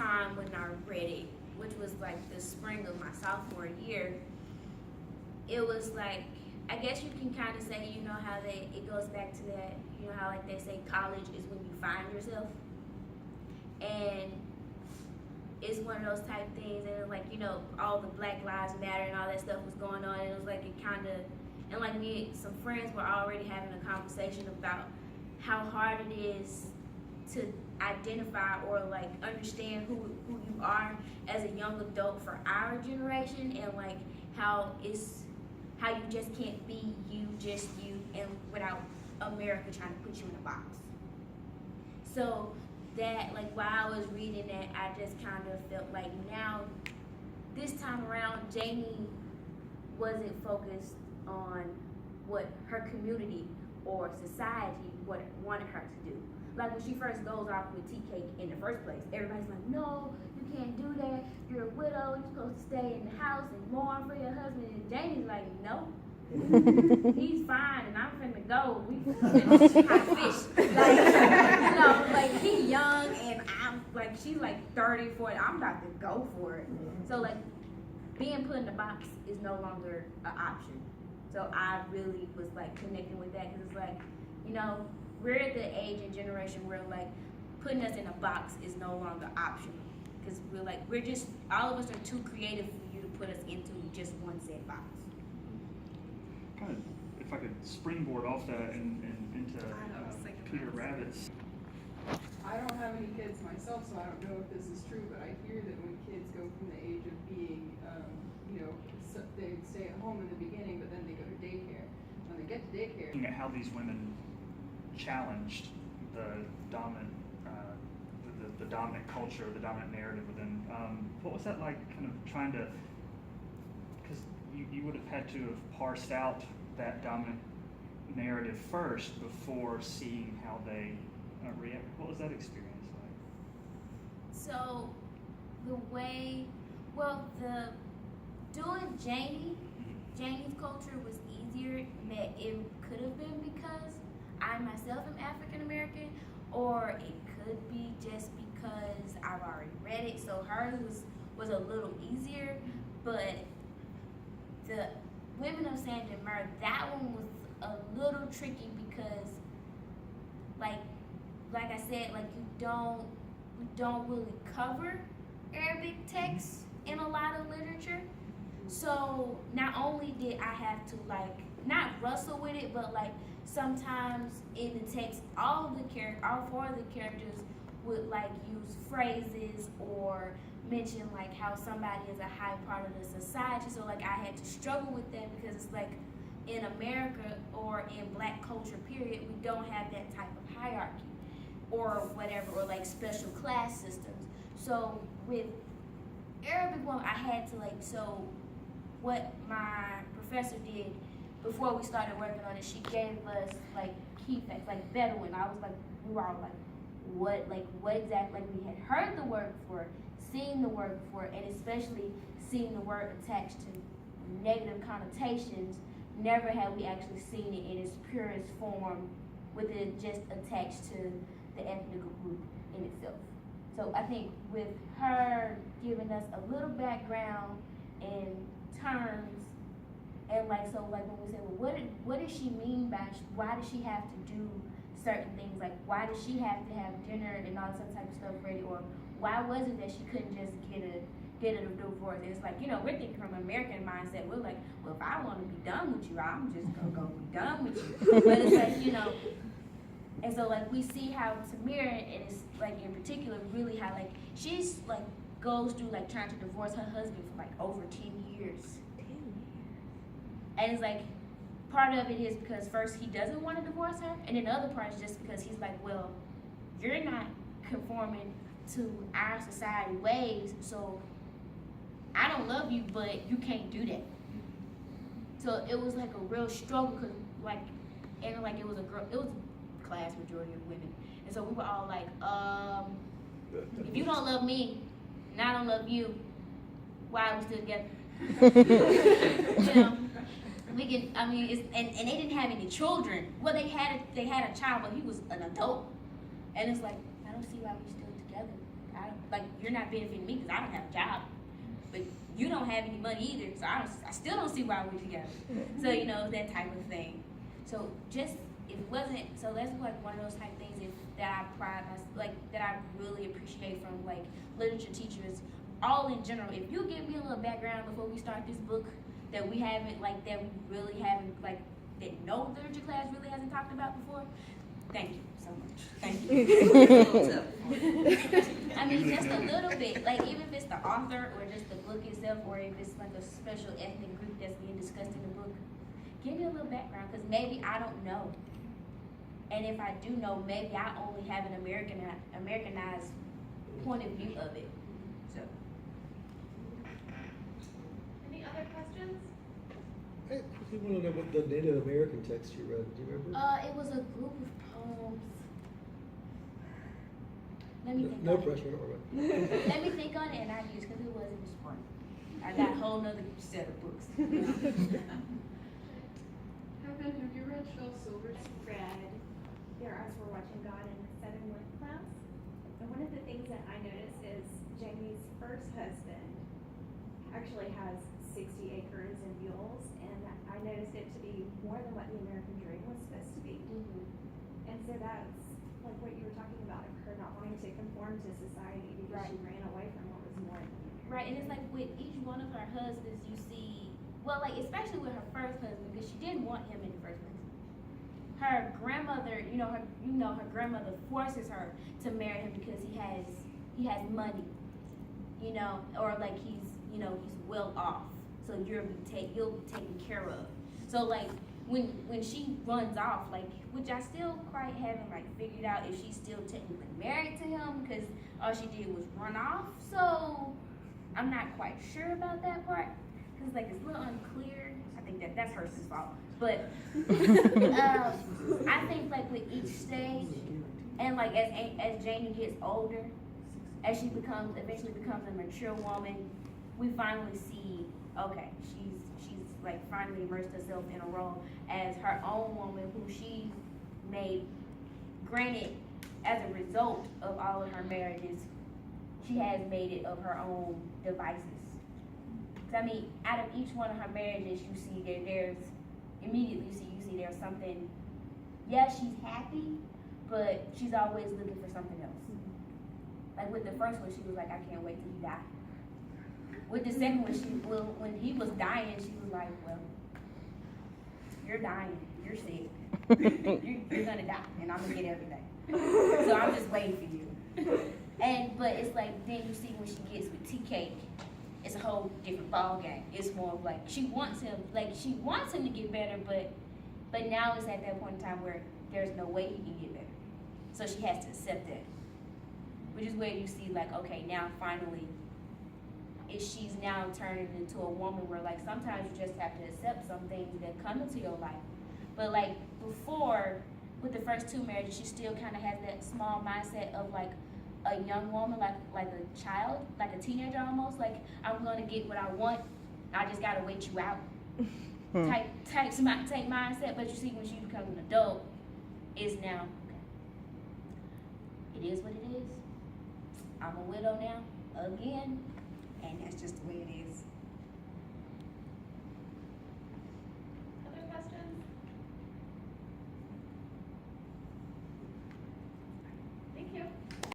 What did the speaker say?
time when I read it, which was like the spring of my sophomore year, it was like, I guess you can kind of say, you know how it goes back to that, you know how like they say college is when you find yourself, and it's one of those type things, and like, you know, all the Black Lives Matter and all that stuff was going on, and it was like it kind of, and like some friends were already having a conversation about how hard it is to identify or like understand who you are as a young adult for our generation, and like how you just can't be you, just you, and without America trying to put you in a box. So that, like, while I was reading that, I just kind of felt like now, this time around, Janie wasn't focused on what her community or society wanted her to do. Like when she first goes off with Tea Cake in the first place, everybody's like, no, you can't do that. You're a widow. You're supposed to stay in the house and mourn for your husband. And Janie's like, no, he's fine, and I'm finna go. We finna kind of fish. Like, you know, like he's young, and I'm like, she's like 30, 40. I'm about to go for it. So like, being put in the box is no longer an option. So I really was like connecting with that, because it's like, you know, we're at the age and generation where like putting us in a box is no longer optional, because we're just, all of us are too creative for you to put us into just one set box. Kind of, if I could springboard off that and into Peter Rabbit's. I don't have any kids myself, so I don't know if this is true, but I hear that when kids go from the age of being, they stay at home in the beginning, but then they go to daycare. When they get to daycare, Looking at how these women challenged the dominant, the dominant culture, the dominant narrative within. What was that like? Kind of trying to, because you would have had to have parsed out that dominant narrative first before seeing how they react. What was that experience like? So the way, doing Janie's culture was easier than it could have been, because I myself am African American, or it could be just because I've already read it. So hers was a little easier, but the Women of Sandra Murray, that one was a little tricky, because like I said, like we don't really cover Arabic texts in a lot of literature. So not only did I have to like not wrestle with it, but like sometimes in the text, all four of the characters would like use phrases or mention like how somebody is a high part of the society. So like I had to struggle with that, because it's like in America or in Black culture period, we don't have that type of hierarchy or whatever, or like special class systems. So with Arabic one, I had to like, so what my professor did before we started working on it, she gave us like key facts, like Bedouin. I was like, we were all like, what exactly, like we had heard the word before, seen the word before, and especially seeing the word attached to negative connotations. Never had we actually seen it in its purest form, with it just attached to the ethnic group in itself. So I think with her giving us a little background in terms, and like, so like when we said, well, what does she mean by, why does she have to do certain things? Like, why does she have to have dinner and all some type of stuff ready? Or why was it that she couldn't just get a divorce? It's like, you know, we're thinking from an American mindset. We're like, well, if I want to be done with you, I'm just gonna be done with you. But it's like, you know, and so like we see how Tamir, and it's like in particular really how like she's like goes through like trying to divorce her husband for like over 10 years. And it's like, part of it is because first he doesn't want to divorce her, and then the other part is just because he's like, well, you're not conforming to our society ways, so I don't love you, but you can't do that. So it was like a real struggle, because like, and like it was a class majority of women, and so we were all like, if you don't love me and I don't love you, why are we still together? You know, we can. I mean, and they didn't have any children. Well, they had a child, but he was an adult, and it's like, I don't see why we're still together. like you're not benefiting me because I don't have a job, but you don't have any money either, so I still don't see why we're together. So you know, that type of thing. So just it wasn't. So that's like one of those type of things that I pride myself, like that I really appreciate from like literature teachers, all in general. If you give me a little background before we start this book that we haven't like that we really haven't like that no literature class really hasn't talked about before. Thank you so much. Thank you. I mean, just a little bit. Like, even if it's the author or just the book itself, or if it's like a special ethnic group that's being discussed in the book, give me a little background, because maybe I don't know. And if I do know, maybe I only have an Americanized point of view of it. So. Any other questions? I quickly want to know what the Native American text you read. Do you remember? It was a group of poems. Let me think No on it. pressure, all right. Let me think on it, and I use, because it wasn't just one. I got a whole nother set of books. Heaven, have you read Shel Silverstein? Read There Us Were Watching God in Southern Wind Clouds. And one of the things that I noticed is Jamie's first husband actually has 60 acres and mules, and I noticed it to be more than what the American dream was supposed to be. And so that's like what you were talking about, of her not wanting to conform to society because she ran away from what was more than the American Right, and it's dream. like with each one of her husbands, you see, well, like especially with her first husband, because she didn't want him in the first place. Her grandmother, her grandmother forces her to marry him because he has money, or like he's well off, so you'll be taken care of. So like when she runs off, like, which I still quite haven't like figured out if she's still technically married to him, because all she did was run off. So I'm not quite sure about that part, because like it's a little unclear. I think that's her fault. But I think like with each stage, and like as Janie gets older, as she eventually becomes a mature woman, we finally see, okay, she's like finally immersed herself in a role as her own woman, who she made, granted, as a result of all of her marriages, she has made it of her own devices. So, I mean, out of each one of her marriages, you see there's there's something. Yeah, she's happy, but she's always looking for something else. Like with the first one, she was like, I can't wait till he dies. With the second one, when he was dying, she was like, well, you're dying, you're sick, you're gonna die, and I'm gonna get everything. So I'm just waiting for you. But it's like, then you see when she gets with TK, it's a whole different ball game. It's more of like, she wants him to get better, but now it's at that point in time where there's no way he can get better. So she has to accept that. Which is where you see like, okay, now finally, she's now turning into a woman where like sometimes you just have to accept some things that come into your life. But like before, with the first two marriages, she still kind of has that small mindset of like a young woman, like a child, like a teenager almost. Like, I'm gonna get what I want, I just gotta wait you out. type mindset. But you see, when she becomes an adult, it's now, okay, it is what it is. I'm a widow now, again, and that's just the way it is.